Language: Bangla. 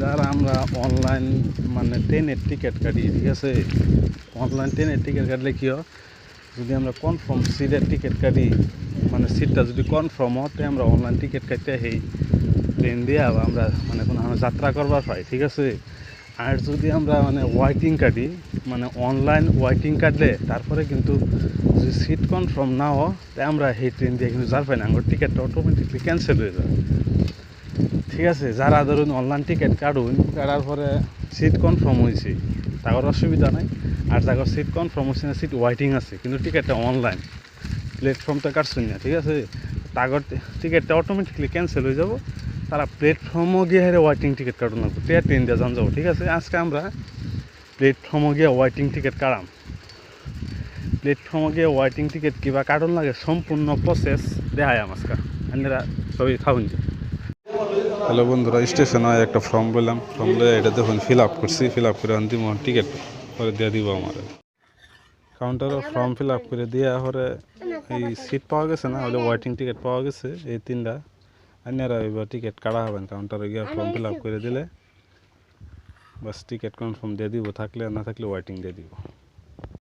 যারা আমরা অনলাইন মানে ট্রেনের টিকিট কাটি, ঠিক আছে, অনলাইন ট্রেনের টিকিট কাটলে কী হয়, যদি আমরা কনফার্ম সিটের টিকিট কাটি, মানে সিটটা যদি কনফার্ম হতে আমরা অনলাইন টিকিট কাটতে সেই ট্রেন দিয়ে আমরা মানে কোনো যাত্রা করবার পাই, ঠিক আছে। আর যদি আমরা মানে ওয়েটিং কাটি, মানে অনলাইন ওয়েটিং কাটলে তারপরে কিন্তু যদি সিট কনফার্ম না হয় তাই আমরা সেই ট্রেন দিয়ে কিন্তু যার পাই না, আমার টিকিটটা অটোমেটিকলি ক্যান্সেল হয়ে যায়, ঠিক আছে। যারা ধরুন অনলাইন টিকিট কাটুন, কাটার পরে সিট কনফার্ম হয়েছে তার অসুবিধা নাই, আর যার সিট কনফার্ম হচ্ছে না, সিট ওয়েটিং আছে কিন্তু টিকিটটা অনলাইন প্ল্যাটফর্মটা কাটছেন না, ঠিক আছে, তাগর টিকিটটা অটোমেটিকলি ক্যান্সেল হয়ে যাব, তারা প্ল্যাটফর্মও গিয়ে হেরে ওয়েটিং টিকিট কাটুন লাগবে, ট্রেন দিয়ে যান যাবো, ঠিক আছে। আজকে আমরা প্ল্যাটফর্মও গিয়ে ওয়েটিং টিকিট কাটাম। প্ল্যাটফর্মও গিয়ে ওয়েটিং টিকিট কিবা কাটুন লাগে সম্পূর্ণ প্রসেস দেখায় আজকে, আপনারা সবাই খাওয়ান যে। হ্যালো বন্ধুরা, স্টেশনে একটা ফর্ম বললাম, ফর্ম বলে এটা দেখুন ফিল আপ করছি, ফিল আপ করে আনতে টিকিট করে দিয়ে দিব আমার কাউন্টারে। ফর্ম ফিল আপ করে দিয়ে পরে এই সিট পাওয়া গেছে না, হলে ওয়েটিং টিকিট পাওয়া গেছে এই তিনটা, আপনারা এবার টিকিট কাটা হবেন কাউন্টারে গিয়ে ফর্ম ফিল আপ করে দিলে বাস টিকিট কনফার্ম দিয়ে দিব, থাকলে না থাকলে ওয়েটিং দিয়ে দিব।